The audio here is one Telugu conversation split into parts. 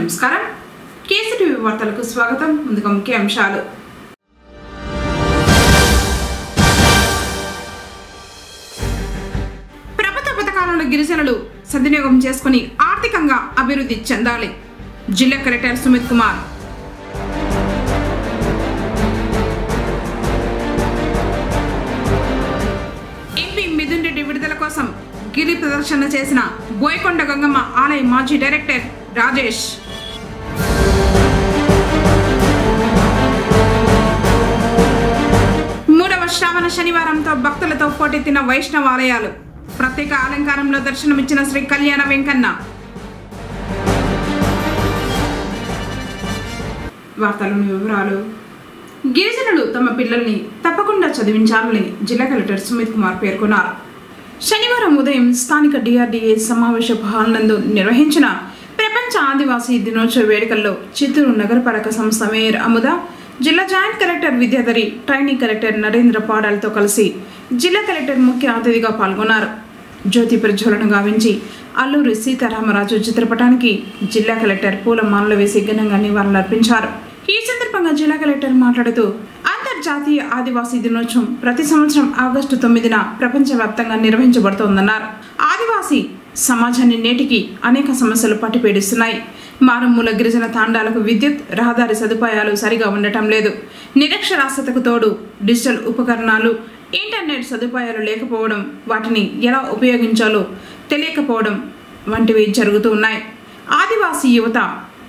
నమస్కారం కేసీటీవీ వార్తలకు స్వాగతం. ముందుగా ముఖ్య అంశాలు. ప్రభుత్వ పథకాలను గిరిజనులు సద్వినియోగం చేసుకుని ఆర్థికంగా అభివృద్ధి చెందాలి. జిల్లా కలెక్టర్ సుమిత్ కుమార్. ఎంపీ మిథున్ రెడ్డి విడుదల కోసం గిరి ప్రదర్శన చేసిన బోయకొండ గంగమ్మ ఆలయ మాజీ డైరెక్టర్ రాజేష్. మూడవ శ్రావణ శనివారంతో భక్తులతో పోటెత్తిన వైష్ణవ ఆలయాలు. ప్రత్యేక అలంకారంలో దర్శనమిచ్చిన శ్రీ కళ్యాణ వెంకన్న. వార్తలోని వివరాలు. గిరిజనులు తమ పిల్లల్ని తప్పకుండా చదివించాలని జిల్లా కలెక్టర్ సుమిత్ కుమార్ పేర్కొన్నారు. శనివారం ఉదయం స్థానిక డిఆర్డీఏ సమావేశ హాల్ నందు నిర్వహించిన ప్రపంచ ఆదివాసీ దినోత్సవ వేడుకల్లో చిత్తూరు నగరపాలక సంస్థ మేయర్ అముద, జిల్లా joint collector Vidyadhari, training collector Narendra పాడాలతో కలిసి జిల్లా కలెక్టర్ ముఖ్య అతిథిగా పాల్గొన్నారు. జ్యోతి ప్రజ్వలన గావించి అల్లూరి సీతారామరాజు చిత్రపటానికి జిల్లా కలెక్టర్ పూలమాలలు వేసి ఘనంగా నివాళులర్పించారు. ఈ సందర్భంగా జిల్లా కలెక్టర్ మాట్లాడుతూ అంతర్జాతీయ ఆదివాసీ దినోత్సవం ప్రతి సంవత్సరం ఆగస్టు 9న ప్రపంచవ్యాప్తంగా నిర్వహించబడుతోందన్నారు. ఆదివాసీ సమాజాన్ని నేటికి అనేక సమస్యలు పట్టిపీడిస్తున్నాయి. మారుమూల గిరిజన తాండాలకు విద్యుత్, రహదారి సదుపాయాలు సరిగా ఉండటం లేదు. నిరక్షరాస్యతకు తోడు డిజిటల్ ఉపకరణాలు, ఇంటర్నెట్ సదుపాయాలు లేకపోవడం, వాటిని ఎలా ఉపయోగించాలో తెలియకపోవడం వంటివి జరుగుతూ ఉన్నాయి. ఆదివాసీ యువత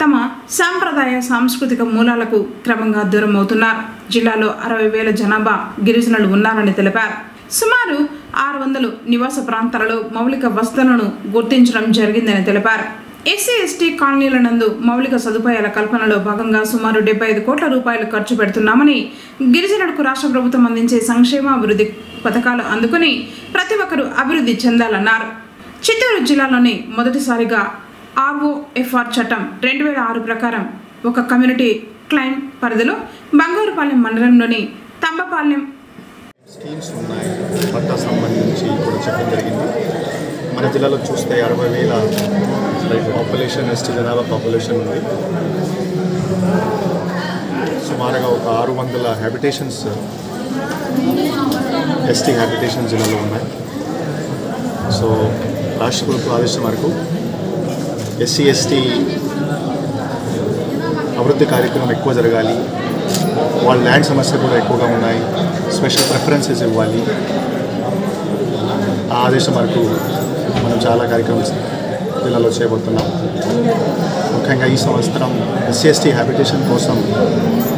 తమ సాంప్రదాయ సాంస్కృతిక మూలాలకు క్రమంగా దూరం అవుతున్నారు. జిల్లాలో 60,000 జనాభా గిరిజనులు ఉన్నారని తెలిపారు. సుమారు 600 నివాస ప్రాంతాలలో మౌలిక వసతులను గుర్తించడం జరిగిందని తెలిపారు. ఎస్సీ ఎస్టీ కాలనీల నందు మౌలిక సదుపాయాల కల్పనలో భాగంగా సుమారు 75 కోట్ల రూపాయలు ఖర్చు పెడుతున్నామని, గిరిజనులకు రాష్ట్ర ప్రభుత్వం అందించే సంక్షేమ అభివృద్ధి పథకాలు అందుకుని ప్రతి ఒక్కరూ అభివృద్ధి చెందాలన్నారు. చిత్తూరు జిల్లాలోని మొదటిసారిగా ROFR చట్టం 2006 ప్రకారం ఒక కమ్యూనిటీ క్లైమ్ పరిధిలో బంగారుపాలెం మండలంలోని తంబపాలెం స్కీమ్స్ ఉన్నాయి. పట్టా సంబంధించి కూడా చెప్పడం జరిగింది. మన జిల్లాలో చూస్తే 60,000 పాపులేషన్, ఎస్టీ జనాభా పాపులేషన్ ఉంది. సుమారుగా ఒక 600 హ్యాబిటేషన్స్, ఎస్టీ హ్యాబిటేషన్ జిల్లాలో ఉన్నాయి. సో రాష్ట్ర ప్రభుత్వ ఆదేశం వరకు ఎస్సీ ఎస్టీ అభివృద్ధి కార్యక్రమం ఎక్కువ జరగాలి. వాళ్ళ ల్యాండ్ సమస్యలు కూడా ఎక్కువగా ఉన్నాయి. స్పెషల్ ప్రిఫరెన్సెస్ ఇవ్వాలి. ఆ ఆదేశం వరకు మనం చాలా కార్యక్రమాలు జిల్లాలో చేయబోతున్నాం. ముఖ్యంగా ఈ సంవత్సరం ఎస్సీ ఎస్టీ హ్యాబిటేషన్ కోసం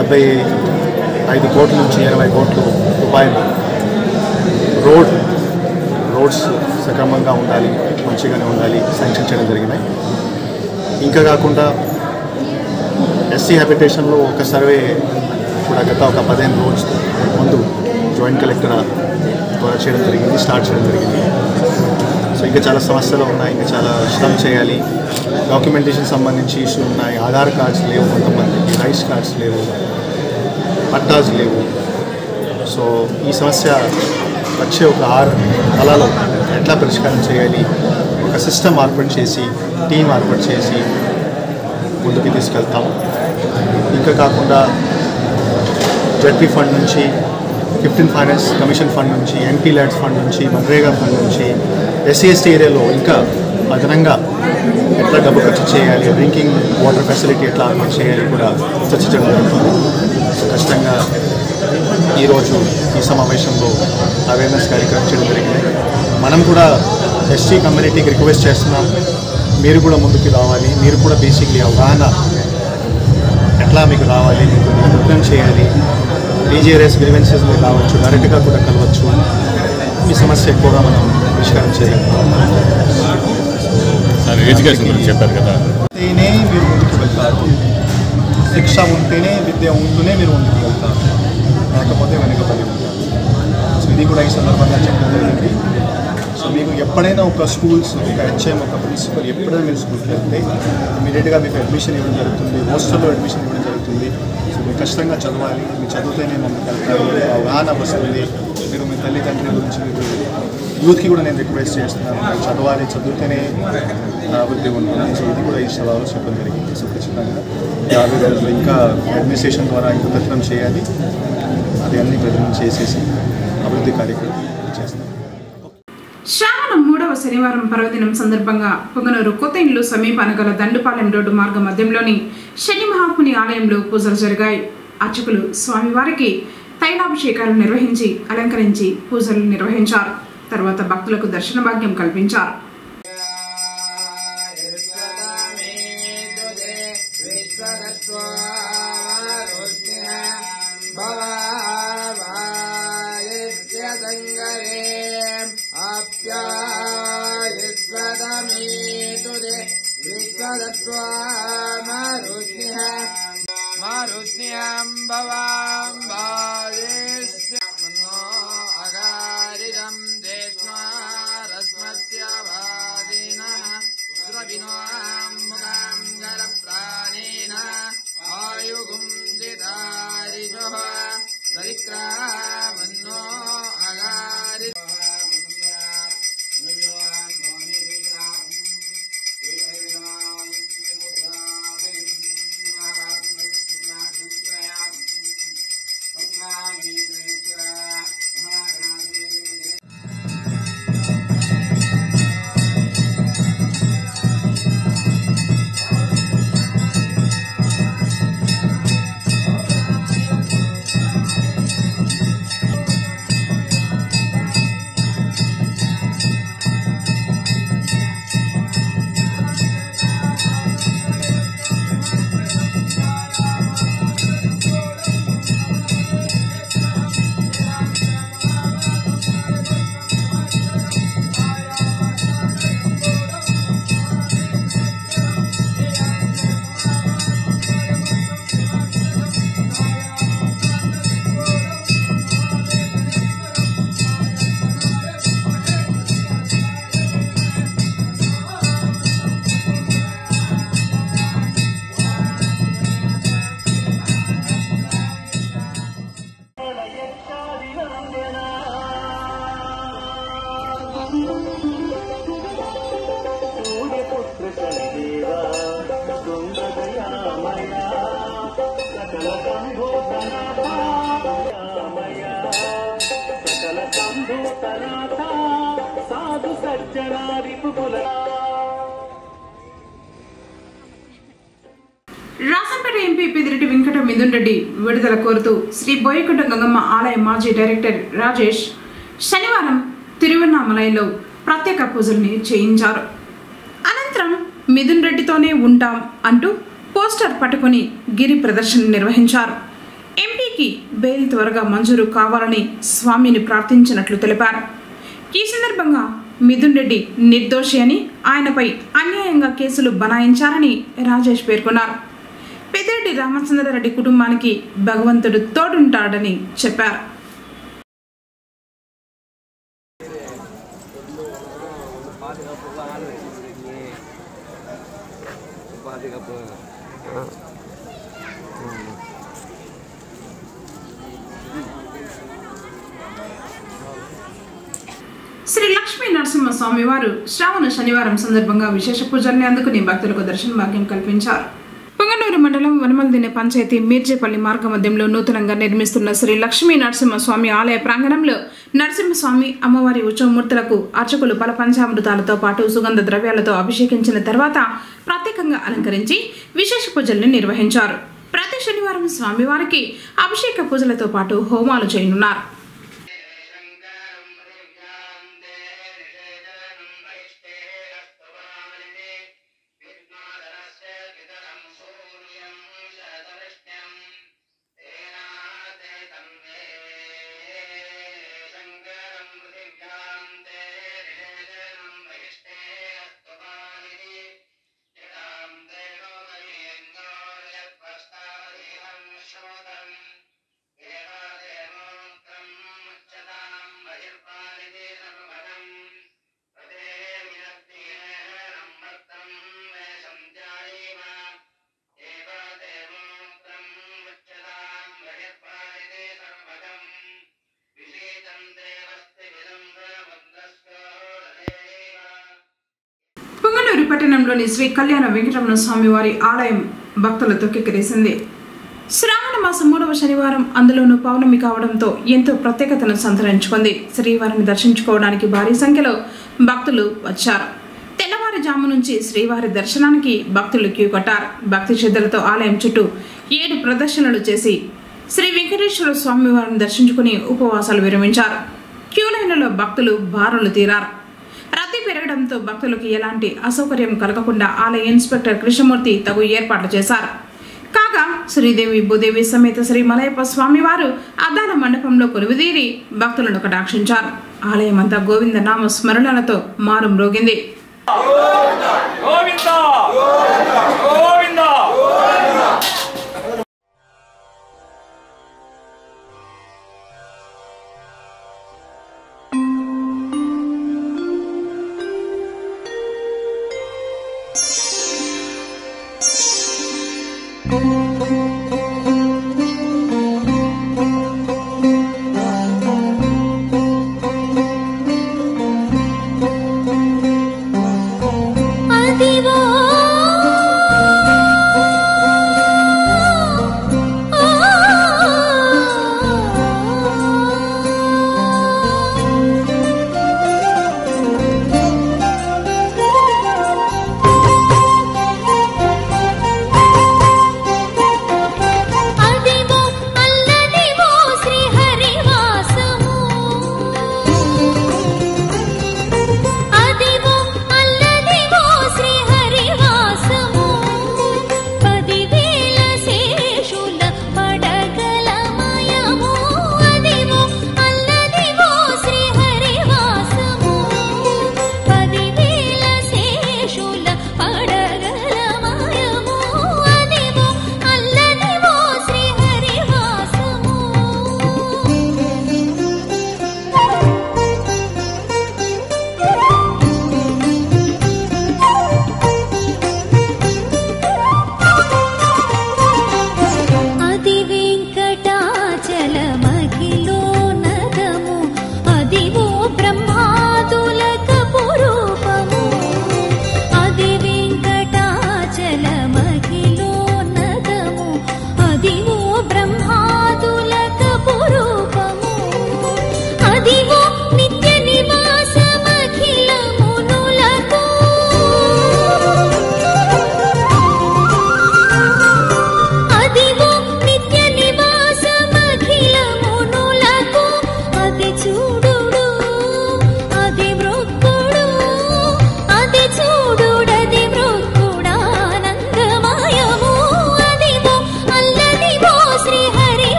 75 కోట్ల నుంచి 80 కోట్ల రూపాయలు రోడ్స్ సక్రమంగా ఉండాలి, మంచిగానే ఉండాలి, శాంక్షన్ చేయడం జరిగినాయి. ఇంకా కాకుండా ఎస్సీ హ్యాబిటేషన్లో ఒక సర్వే కూడా గత ఒక 15 రోజుల ముందు జాయింట్ కలెక్టర్ ద్వారా స్టార్ట్ చేయడం జరిగింది. సో ఇంకా చాలా సమస్యలు ఉన్నాయి, ఇంకా చాలా శ్రమ చేయాలి. డాక్యుమెంటేషన్ సంబంధించి ఇష్యూ ఉన్నాయి. ఆధార్ కార్డ్స్ లేవు, కొంతమందికి రైస్ కార్డ్స్ లేవు, పట్టాస్ లేవు. సో ఈ సమస్య వచ్చే ఒక 6 నెలల్లో ఎట్లా పరిష్కారం చేయాలి, ఒక సిస్టమ్ ఏర్పాటు చేసి, టీం ఏర్పాటు చేసి ముందుకు తీసుకెళ్తాం. ఇంకా కాకుండా జడ్పీ ఫండ్ నుంచి, 15 ఫైనాన్స్ కమిషన్ ఫండ్ నుంచి, ఎన్పీ ల్యాడ్స్ ఫండ్ నుంచి, మన్రేగా ఫండ్ నుంచి ఎస్సీ ఎస్టీ ఏరియాలో ఇంకా అదనంగా ఎట్లా డబ్బు ఖర్చు చేయాలి, డ్రింకింగ్ వాటర్ ఫెసిలిటీ ఎట్లా ఏర్పాటు చేయాలి కూడా చర్చించడం జరుగుతుంది. ఖచ్చితంగా ఈరోజు ఈ సమావేశంలో అవేర్నెస్ కార్యక్రమం చేయడం జరిగింది. మనం కూడా ఎస్టీ కమ్యూనిటీకి రిక్వెస్ట్ చేస్తున్నాం, మీరు కూడా ముందుకు రావాలి. మీరు కూడా బేసిక్లీ అవగాహన ఎట్లా మీకు రావాలి, మీకు నిర్ణయం చేయాలి. డీజీఆర్ఎస్ గ్రీవెన్సెస్ మీరు రావచ్చు, డైరెక్ట్గా కూడా కలవచ్చు. ఈ సమస్య ఎక్కువగా మనం పరిష్కారం చేయగలుగుతాం. చెప్పారు కదా, ఉంటేనే మీరు ముందుకు వెళ్తారు. శిక్ష ఉంటేనే, విద్య ఉంటూనే మీరు ముందుకు వెళ్తారు, లేకపోతే వెనుకబడి ఉంటారు. సో ఇది కూడా ఈ సందర్భంగా చెప్పడం జరిగింది. సో మీకు ఎప్పుడైనా ఒక స్కూల్స్, ఒక హెచ్ఎం, ఒక ప్రిన్సిపల్ ఎప్పుడైనా మీరు స్కూల్కి వెళ్తే ఇమీడియట్గా మీకు అడ్మిషన్ ఇవ్వడం జరుగుతుంది, హాస్టల్లో అడ్మిషన్ ఇవ్వడం జరుగుతుంది. సో మీరు ఖచ్చితంగా చదవాలి. మీరు చదివితేనే ముందుకు వెళ్తారు, అవగాహన వస్తుంది. మీరు మీ తల్లిదండ్రుల గురించి మీరు యూత్కి కూడా నేను రిక్వెస్ట్ చేస్తున్నాను, చదవాలి, చదివితేనే అభివృద్ధి ఉంటుంది. సో ఇది కూడా ఈ సభలో చెప్పడం జరిగింది. సో ఖచ్చితంగా 50 రోజులు ఇంకా అడ్మినిస్ట్రేషన్ ద్వారా ఇంకా ప్రచురణ చేయాలి, అది అన్ని ప్రచురణ చేసేసి అభివృద్ధి కార్యక్రమం చేస్తాం. శ్రావణ 3వ శనివారం పర్వదినం సందర్భంగా పొంగనూరు కొత్త ఇండ్లు సమీపాన గల దండుపాలెం రోడ్డు మార్గ మధ్యంలోని శని మహాత్ముని ఆలయంలో పూజలు జరిగాయి. అర్చకులు స్వామివారికి తైలాభిషేకాలు నిర్వహించి అలంకరించి పూజలు నిర్వహించారు. తర్వాత భక్తులకు దర్శన భాగ్యం కల్పించారు. రాజంపేట ఎంపీ పెద్దిరెడ్డి వెంకట మిథున్ రెడ్డి విడుదల కోరుతూ శ్రీ బోయకుంట గంగమ్మ ఆలయ మాజీ డైరెక్టర్ రాజేష్ శనివారం తిరువన్నామలైలో ప్రత్యేక పూజల్ని చేయించారు. అనంతరం మిథున్ రెడ్డితోనే ఉంటాం అంటూ పోస్టర్ పట్టుకుని గిరి ప్రదర్శన నిర్వహించారు. ఎంపీకి బెయిల్ త్వరగా మంజూరు కావాలని స్వామిని ప్రార్థించినట్లు తెలిపారు. ఈ సందర్భంగా మిథున్ రెడ్డి నిర్దోషి అని, ఆయనపై అన్యాయంగా కేసులు బనాయించారని రాజేష్ పేర్కొన్నారు. పెద్దిరెడ్డి రామచంద్రారెడ్డి కుటుంబానికి భగవంతుడు తోడుంటాడని చెప్పారు. శ్రీ లక్ష్మీ నరసింహస్వామి వారు శ్రావణ శనివారం సందర్భంగా విశేష పూజల్ని అందుకుని భక్తులకు దర్శన భాగ్యం కల్పించారు. పొంగనూరు మండలం వనమల్దిన్నె పంచాయతీ మీర్జేపల్లి మార్గ మధ్యంలో నూతనంగా నిర్మిస్తున్న శ్రీ లక్ష్మీ నరసింహస్వామి ఆలయ ప్రాంగణంలో నరసింహస్వామి అమ్మవారి ఉత్సవమూర్తులకు అర్చకులు పల పంచామృతాలతో పాటు సుగంధ ద్రవ్యాలతో అభిషేకించిన తర్వాత ప్రత్యేకంగా అలంకరించి విశేష పూజల్ని నిర్వహించారు. ప్రతి శనివారం స్వామివారికి అభిషేక పూజలతో పాటు హోమాలు చేయనున్నారు. పొంగనూరు పట్టణంలోని శ్రీ కళ్యాణ వెంకటరమణ స్వామివారి ఆలయం భక్తులతో కిక్కిరిసింది. శ్రావణ మాసం 3వ శనివారం, అందులోనూ పౌర్ణమి కావడంతో ఎంతో ప్రత్యేకతను సంతరించుకుంది. శ్రీవారిని దర్శించుకోవడానికి భారీ సంఖ్యలో భక్తులు వచ్చారు. తెల్లవారుజాము నుంచి శ్రీవారి దర్శనానికి భక్తులు క్యూ కట్టారు. భక్తి శ్రద్ధలతో ఆలయం చుట్టూ 7 ప్రదర్శనలు చేసి శ్రీ వెంకటేశ్వర స్వామివారిని దర్శించుకుని ఉపవాసాలు విరమించారు. క్యూ లైన్లలో భక్తులు బారులు తీరారు. రద్దీ పెరగడంతో భక్తులకు ఎలాంటి అసౌకర్యం కలగకుండా ఆలయ ఇన్స్పెక్టర్ కృష్ణమూర్తి తగు ఏర్పాట్లు చేశారు. కాగా శ్రీదేవి భూదేవి సమేత శ్రీ మలయప్ప స్వామివారు అద్దాల మండపంలో కొలువుదీరి భక్తులను కటాక్షించారు. ఆలయమంతా గోవింద నామ స్మరణలతో మారుమ్రోగింది.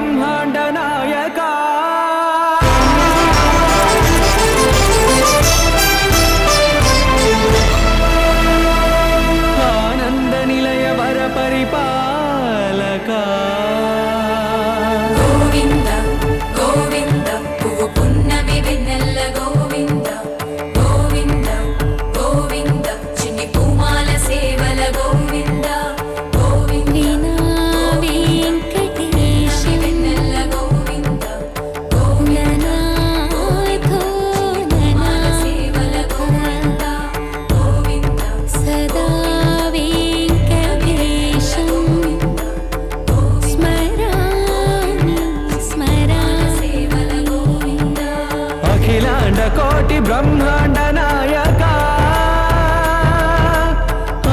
బ్రహ్మాండ నాయక ఆనంద నిలయ వర పరిపాలక గోవింద గోవింద పువ్వు పున్నమి వెన్నెల్ల గోవింద గోవింద గోవింద చిన్ని పూమాల సేవల గోవింద గోవింద వెంకటేశ వెన్నెల్ల గోవింద గోవింద పూమాల సేవల గోవింద గోవింద సదా వెంకటేశం అఖిలాండ కోటి బ్రహ్మాండ నాయక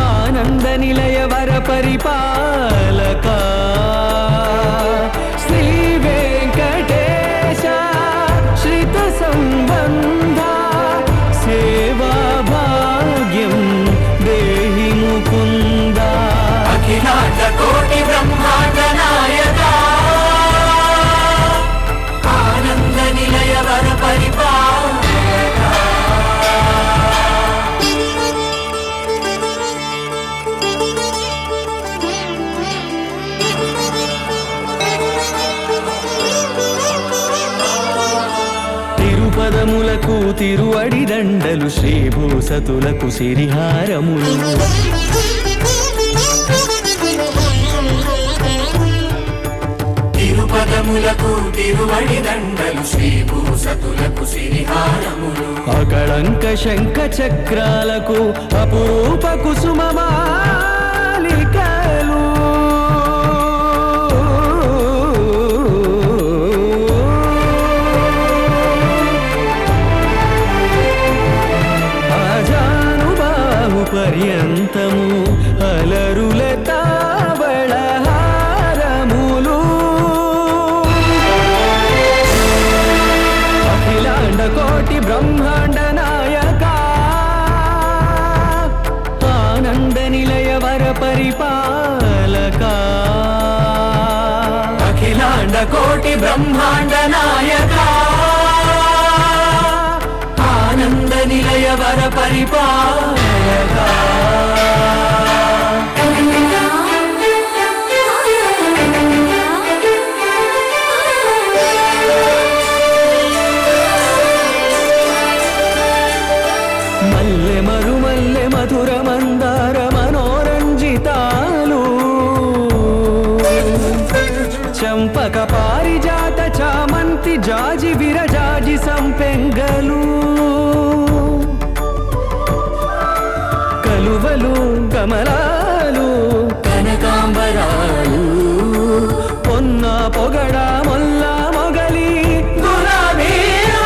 ఆనంద నిలయ వర పరిపాలక శ్రీ వెంకటేశ శ్రిత సంబంధ సేవా భాగ్యం దేహి ముకుంద అఖిలాండ కోటి బ్రహ్మాండ నాయక ఆనంద నిలయ వర పరిపాలక తిరుపదములకు తిరువడి దండలు శ్రీభూసతులకు సిరిహారములు తిరుపదములకు తిరువడి దండలు శ్రీభూసతులకు సిరిహారములు అకళంక శంఖ చక్రాలకు అపురూప కుసుమమాలికలు ఆజానుబాహు పర్యంతము అలరుల తావళహారములు అఖిలాండ కోటి బ్రహ్మాండ నాయక ఆనంద నిలయ వర పరిపాలక అఖిలాండ కోటి బ్రహ్మాండ నాయక ఆనంద నిలయ వర పరిపాలక మల్లె మరుమల్లె మధుర మందార మనోరంజితాలు చంపక పారిజాత చామంతి జాజి విరజాజి సంపెంగలు కలువలు కమలాలు కనకాంబరాలు పొన్న పొగడ మొల్ల మొగలి గులాబీలు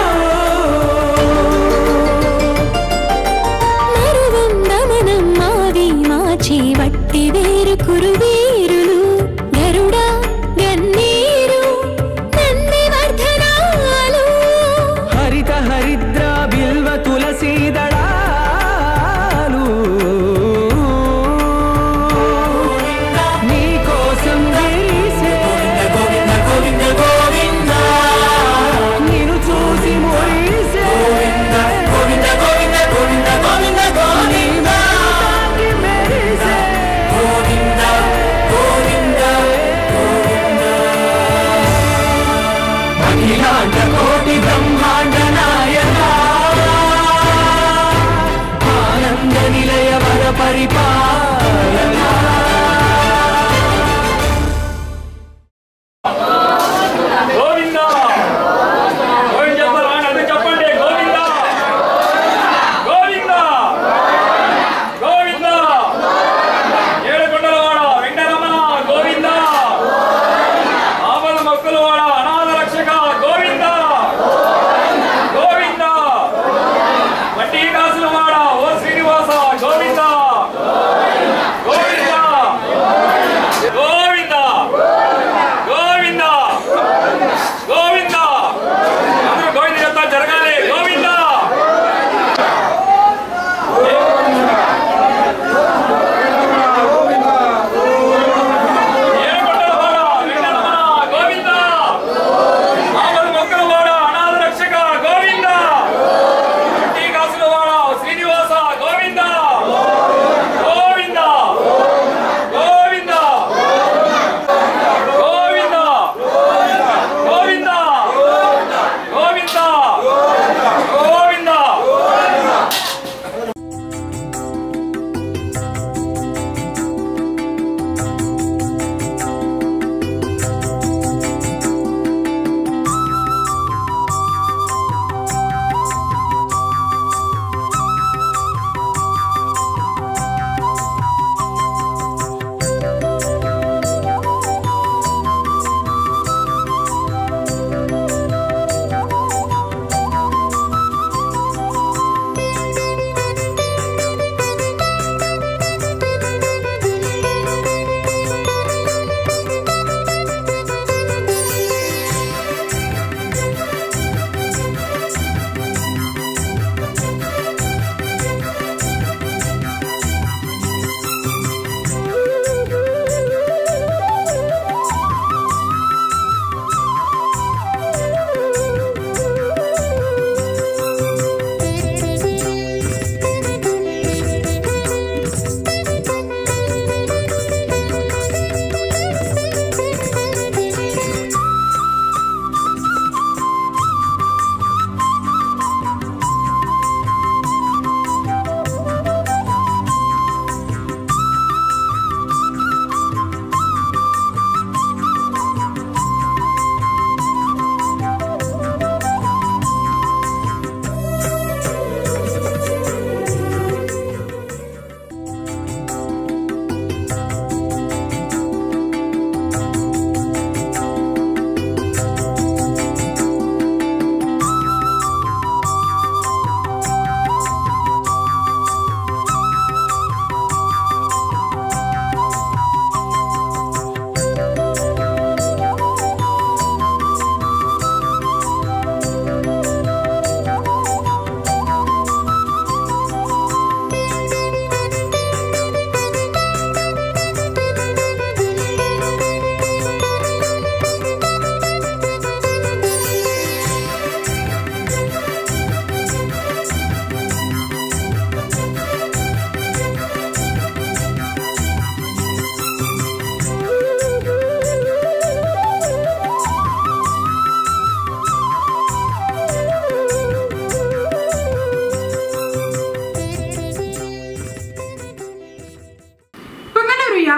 మరువందమనం మావి మాచి వట్టి వేరు కురువీరులు గరుడ గన్నీరు నంది వర్ధనాలు హరిత హరిద్ర బిల్వ తులసీ దళాలు నీ కోసం విరిసే గోవింద గోవింద గోవింద నిన్ను చూసి మురిసే గోవింద గోవింద గోవింద గోవింద గోవింద తాకి మెరిసే గోవింద గోవింద గోవింద అఖిలాండ కోటి బ్రహ్మాండ నాయక ఆనంద నిలయ వర పరిపాలక గోవింద గోవింద చెప్పండి చెప్పండి గోవింద గోవింద గోవింద ఏడుకొండలవాడ వెంకటరమణ గోవింద ఆపద మొక్కులవాడ అనాథ రక్షక గోవింద గోవింద వడ్డీ కాసులవాడ ఓ శ్రీనివాస గోవింద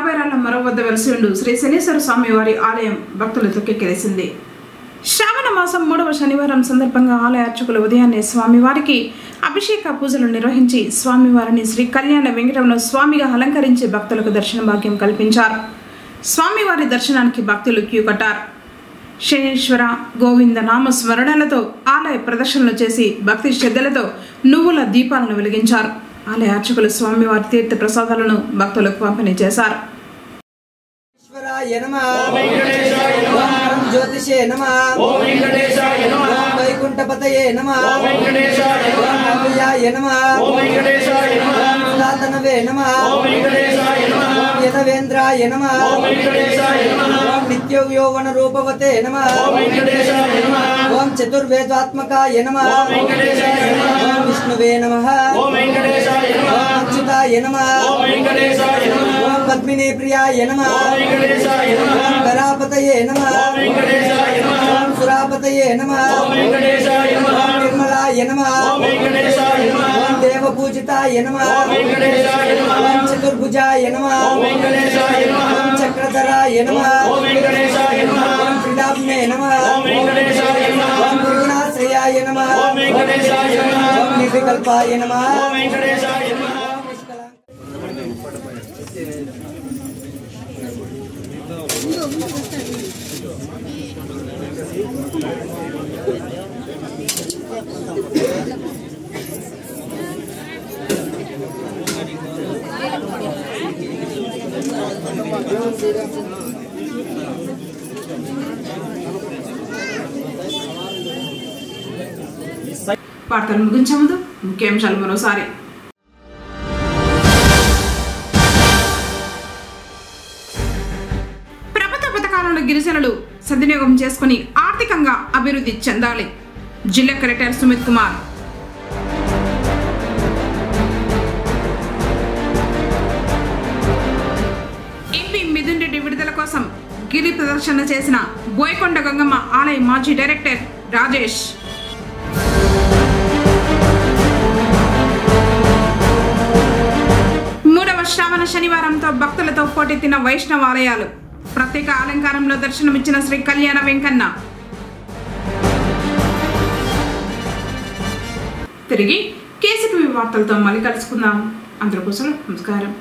రాబేరాల మరో వద్ద వెలిసి ఉండు శ్రీ శనీశ్వర స్వామి వారి ఆలయం భక్తులతో కెక్కిరిసింది. శ్రావణ మాసం 3వ శనివారం సందర్భంగా ఆలయ అర్చకులు ఉదయాన్నే స్వామివారికి అభిషేక పూజలు నిర్వహించి స్వామివారిని శ్రీ కళ్యాణ వెంకటరమణ స్వామిగా అలంకరించి భక్తులకు దర్శన భాగ్యం కల్పించారు. స్వామివారి దర్శనానికి భక్తులు క్యూ కట్టారు. శనీశ్వర గోవింద నామ స్మరణలతో ఆలయ ప్రదర్శనలు చేసి భక్తి శ్రద్ధలతో నువ్వుల దీపాలను వెలిగించారు. ఆలయ అర్చకులు స్వామివారి తీర్థ ప్రసాదాలను భక్తులకు పంపిణీ చేశారు. జ్యోతిషే నమః ఓం వెంకటేశాయ నమః ఓం వైకుంఠపతయే నమః ఓం వెంకటేశాయ నమః ఓం ప్రియాయ నమః ఓం వెంకటేశాయ నమః ఓం సనాతనవే నమః ఓం వెంకటేశాయ నమః ఓం యదవేంద్రాయ నమః ఓం వెంకటేశాయ నమః ఓం నిత్యయౌవన రూపవతే నమః ఓం వెంకటేశాయ నమః ఓం చతుర్వేదాత్మకాయ నమః ఓం వెంకటేశాయ నమః ఓం విష్ణువే నమః ఓం వెంకటేశాయ నమః ఓం అచ్యుతాయ నమః ఓం వెంకటేశాయ నమః ఓం పద్మినీ ప్రియాయ నమః ఓం వెంకటేశాయ నమః ఓం గరాపతయే నమః ఓం వెంకటేశాయ నమః ఓం సురాపతయే నమః ఓం వెంకటేశాయ నమః ఓం నిర్మలాయ నమః ఓం వెంకటేశాయ నమః ఓం దేవపూజితాయ నమః ఓం వెంకటేశాయ నమః ఓం చతుర్భుజాయ నమః ఓం వెంకటేశాయ నమః ఓం చక్రధరాయ నమః ఓం వెంకటేశాయ నమః ఓం త్రిదామ్నే నమః ఓం వెంకటేశాయ నమః ఓం త్రిగుణాశ్రయాయ నమః ఓం వెంకటేశాయ నమః ఓం నిర్వికల్పాయ నమః ఓం వెంకటేశాయ నమః వార్తలు ముగించే ముందు ముఖ్యాంశాలు మరోసారి. ప్రభుత్వ పథకాలను గిరిజనులు సద్వినియోగం చేసుకుని ఆర్థికంగా అభివృద్ధి చెందాలి. జిల్లా కలెక్టర్ సుమిత్ కుమార్. ఎంపీ మిథున్ రెడ్డి విడుదల కోసం గిరి ప్రదర్శన చేసిన బోయకొండ గంగమ్మ ఆలయ మాజీ డైరెక్టర్ రాజేష్. శ్రావణ శనివారంతో భక్తులతో పోటెత్తిన వైష్ణవ ఆలయాలు. ప్రత్యేక అలంకారంలో దర్శనమిచ్చిన శ్రీ కళ్యాణ వెంకన్న. తిరిగి కేసీటీవీ వార్తలతో మళ్ళీ కలుసుకుందాం. అందరూ నమస్కారం.